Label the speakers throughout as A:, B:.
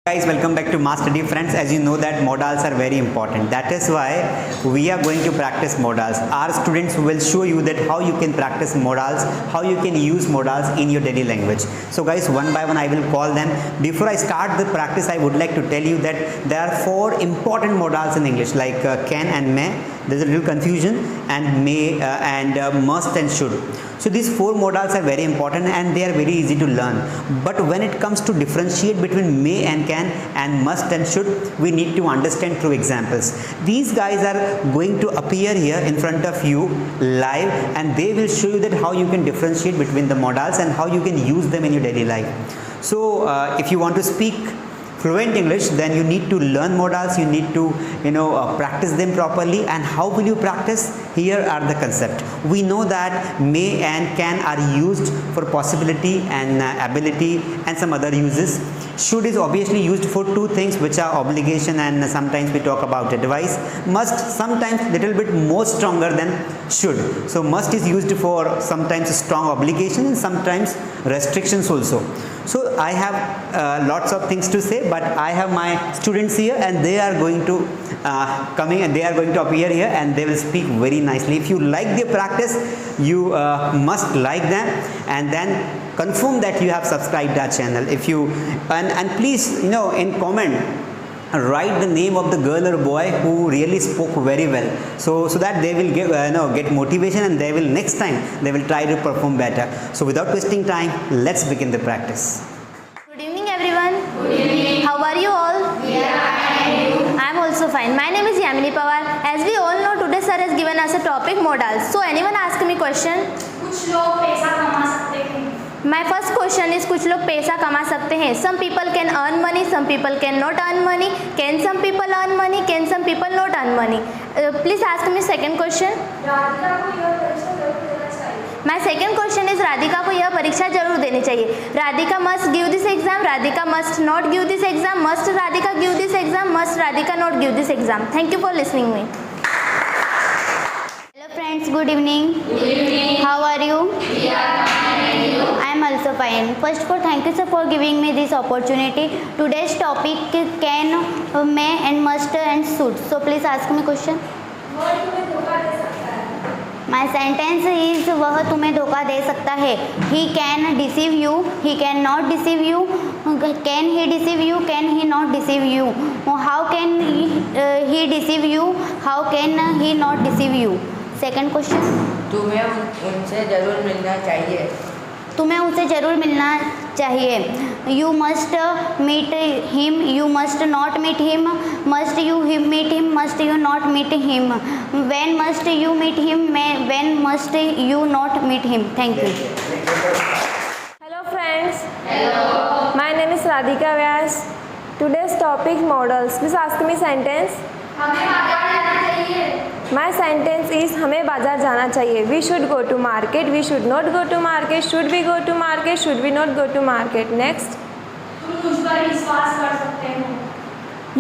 A: Guys, welcome back to Master D. Friends, as you know that modals are very important. That is why we are going to practice modals. Our students will show you that how you can practice modals, how you can use modals in your daily language. So guys, one by one I will call them. Before I start the practice, I would like to tell you that there are 4 important modals in English like can and may. There's a little confusion, and may and must and should. So these 4 modals are very important and they are very easy to learn. But when it comes to differentiate between may and can and must and should, we need to understand through examples. These guys are going to appear here in front of you live, and they will show you that how you can differentiate between the modals and how you can use them in your daily life. So if you want to speak fluent English, then you need to learn modals, you need to practice them properly. And how will you practice? Here are the concept. We know that may and can are used for possibility and ability and some other uses. Should is obviously used for 2 things, which are obligation and sometimes we talk about advice. Must sometimes little bit more stronger than should. So must is used for sometimes strong obligation and sometimes restrictions also. So I have lots of things to say, but I have my students here and they are going to they are going to appear here and they will speak very nicely. If you like their practice, you must like them, and then confirm that you have subscribed our channel. If you and please in comment write the name of the girl or boy who really spoke very well, so that they will get motivation, and they will next time they will try to perform better. So without wasting time, let's begin the practice.
B: Good evening everyone. Good evening. How are you all? We are fine. I am also fine. My name is Yamini Pawar. As we all know, today sir has given us a topic modals. So anyone ask me question?
C: कुछ लोग पैसा कमा सकते हैं.
B: My first question is कुछ लोग पैसा कमा सकते हैं. Some people can earn money, some people can not earn money. Can some people earn money? Can some people not earn money? Please ask me second question.
C: Radhika को यह परीक्षा जरूर देना चाहिए.
B: My second question is Radhika को यह परीक्षा जरूर देनी चाहिए. Radhika must give this exam. Radhika must not give this exam. Must Radhika give this exam? Must Radhika not give this exam? Thank you for listening me. Hello friends, good evening.
C: Good evening.
B: How are you?
C: We are fine and you?
B: I am also fine. First of all, thank you sir for giving me this opportunity. Today's topic can, may and must and should. So please ask me question.
C: वह तुम्हें धोखा दे सकता है.
B: My sentence is वह तुम्हें धोखा दे सकता है. He can deceive you. He can not deceive you. Can he deceive you? Can he not deceive you? How can he deceive you? How can he not deceive you? Second question.
D: तुम्हें उनसे ज़रूर मिलना चाहिए.
B: तुम्हें उसे ज़रूर मिलना चाहिए. You must meet him. You must not meet him. Must you meet him? Must you not meet him? When must you meet him? When must you not meet him? Thank you.
E: Hello friends. Hello. My name is Radhika Vyas. Today's topic modals. Please ask me sentence.
C: हमें बाजार जाना चाहिए.
E: My sentence is हमें बाजार जाना चाहिए. We should go to market. We should not go to market. Should we go to market? Should we not go to market? Next.
C: तुम मुझ पर विश्वास कर सकते हो.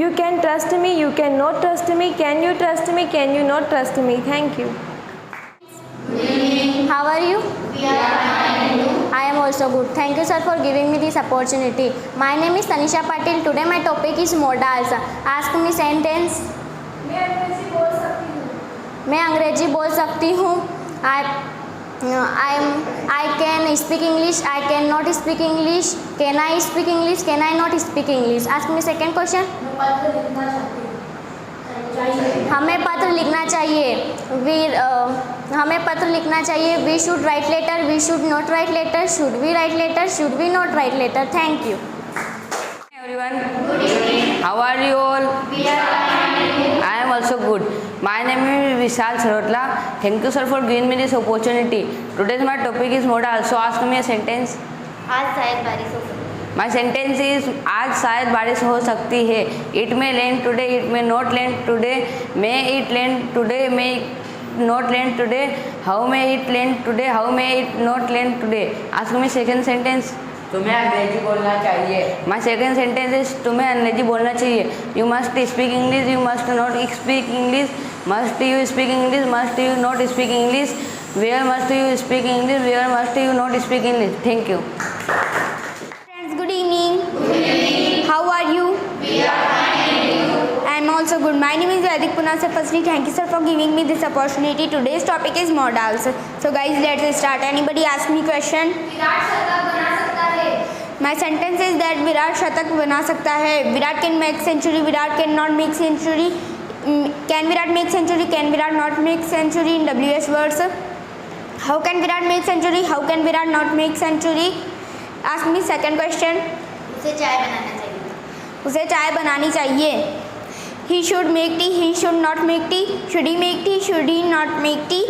E: You can trust me. You can not trust me. Can you trust me? Can you not trust me? Thank you.
B: How are you?
C: We are fine and you?
B: I am also good. Thank you sir for giving me this opportunity. My name is Tanisha Patil. Today my topic is modals. Ask me sentence.
C: मैं अंग्रेजी बोल सकती हूँ.
B: मैं अंग्रेजी बोल सकती हूँ. I can speak English. I can not speak English. Can I speak English? Can I not speak English? Ask me second question.
C: मैं पत्र लिखना चाहती हूँ. चाहिए.
B: हमें पत्र लिखना चाहिए. हमें पत्र लिखना चाहिए. We should write letter. We should not write letter. Should we write letter? Should we not write letter? Thank you.
D: Everyone. Good evening. How are you all?
C: We are fine and you?
D: I am also good. My name is Vishal Sarotla. Thank you sir for giving me this opportunity. Today's my topic is modal. So ask me a sentence.
B: आज शायद बारिश हो सकती है.
D: My sentence is आज शायद बारिश हो सकती है. It may rain today. It may not rain today. May it rain today. May not rain today. How may it rain today? How may it not rain today? Ask me second sentence. तुम्हें अंग्रेजी बोलना चाहिए. My second sentence is तुम्हें अंग्रेजी बोलना चाहिए. You must speak English. You must not speak English. Must you speak English? Must you not speak English? Where must you speak English? Where must you not speak English? Thank you.
B: Friends, good evening. Good evening. How are you? also good. My name is Vaidik Punasar. Firstly, thank you sir for giving me this opportunity. Today's topic is modals. So guys, let's start. Anybody ask me question?
C: Virat शतक बना सकता है.
B: My sentence is that Virat shatak बना सकता है. Virat can make century. Virat cannot make century. Can Virat make century? Can Virat not make century in WH words? How can Virat make century? How can Virat not make century? Ask me second question.
C: उसे चाय बनाना चाहिए.
B: उसे चाय बनानी चाहिए. He should make tea. He should not make tea. Should he make tea? Should he not make tea?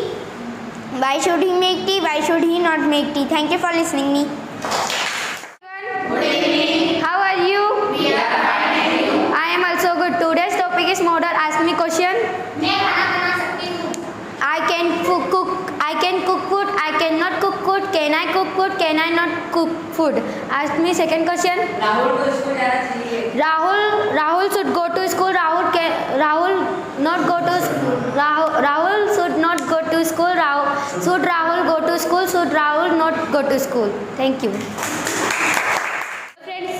B: Why should he make tea? Why should he not make tea? Thank you for listening me.
C: Good evening.
B: How are you?
C: We are fine and you?
B: I am also good. Today's topic is modal. Ask me question.
C: मैं खाना बना सकती हूँ.
B: I can cook. I can cook food. I cannot cook food. Can I cook food? Can I not cook food? Ask me second question.
D: Rahul को school जाना चाहिए.
B: Rahul should go to school. Rahul not go to Rahul should not go to school. Should Rahul go to school? Should Rahul not go to school? Thank you. Friends,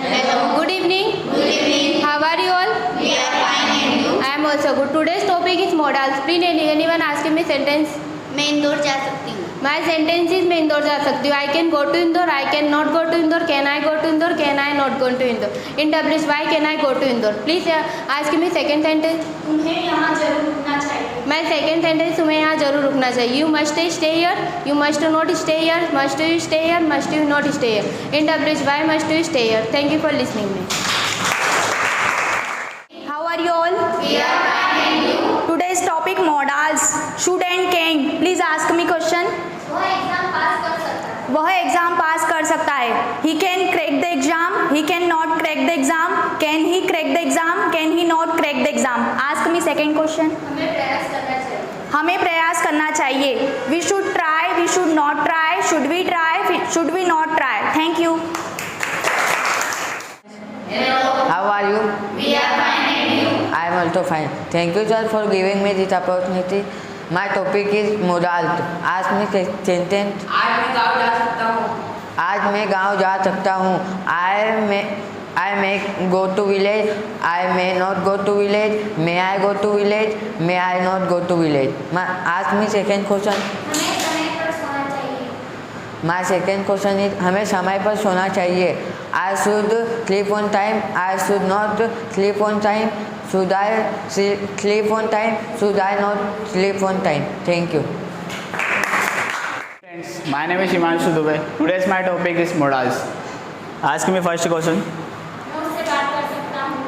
C: Hello.
B: good evening.
C: Good evening.
B: How are you all?
C: We are fine and you?
B: I am also good. Today's topic is modals. Please anyone ask me sentence.
C: मैं इंदौर जा सकती हूँ.
B: My sentence is मैं इंदौर जा सकती हूँ. I can go to Indore. I can not go to Indore. Can I go to Indore? Can I not go to Indore? In WH, why can I go to Indore? Please ask me second sentence.
C: तुम्हें यहाँ जरूर रुकना चाहिए.
B: My second sentence तुम्हें यहाँ जरूर रुकना चाहिए. You must stay here. You must not stay here. Must you stay here? Must you not stay here? In WH, why must you stay here? Thank you for listening me. How are you all?
C: We are fine and you?
B: Today's topic modals. Should and can. Please ask me question.
C: वह exam पास कर सकता है.
B: वह exam पास कर सकता है. He can crack the exam. He can not crack the exam. Can he crack the exam? Can he not crack the exam? Ask me second question.
C: हमें प्रयास करना चाहिए.
B: हमें प्रयास करना चाहिए. We should try. We should not try. Should we try? Should we not try? Thank you.
C: Hello.
D: How are you?
C: We are fine and you?
D: I am also fine. Thank you sir for giving me this opportunity. My topic is modal. Ask me sentence. आज मैं गाँव जा सकता हूँ. आज मैं गाँव जा सकता हूँ. I may go to village. I may not go to village. May I go to village? May I not go to village? Ask me second question.
C: हमें समय पर सोना चाहिए.
D: My second question is हमें समय पर सोना चाहिए. I should sleep on time. I should not sleep on time. Should I sleep on time? Should I not sleep on time? Thank you.
F: Friends, my name is Himanshu Dubey. Today's my topic is modals. Ask me first question.
C: मैं उससे बात कर सकता हूँ.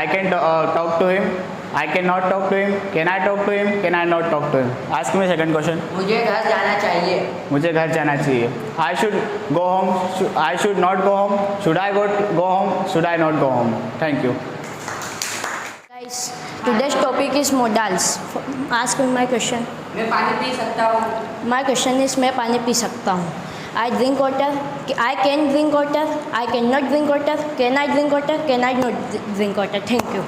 F: I can talk to him. I cannot talk to him. Can I talk to him? Can I not talk to him? Ask me second question.
D: मुझे घर जाना चाहिए.
F: मुझे घर जाना चाहिए. I should go home. I should not go home. Should I go home? Should I not go home? Thank you.
B: Guys, today's topic is modals. Ask me my question.
D: मैं पानी पी सकता हूँ.
B: My question is मैं पानी P सकता हूँ. I drink water. I can drink water. I cannot drink water. Can I drink water? Can I not drink water? Thank you.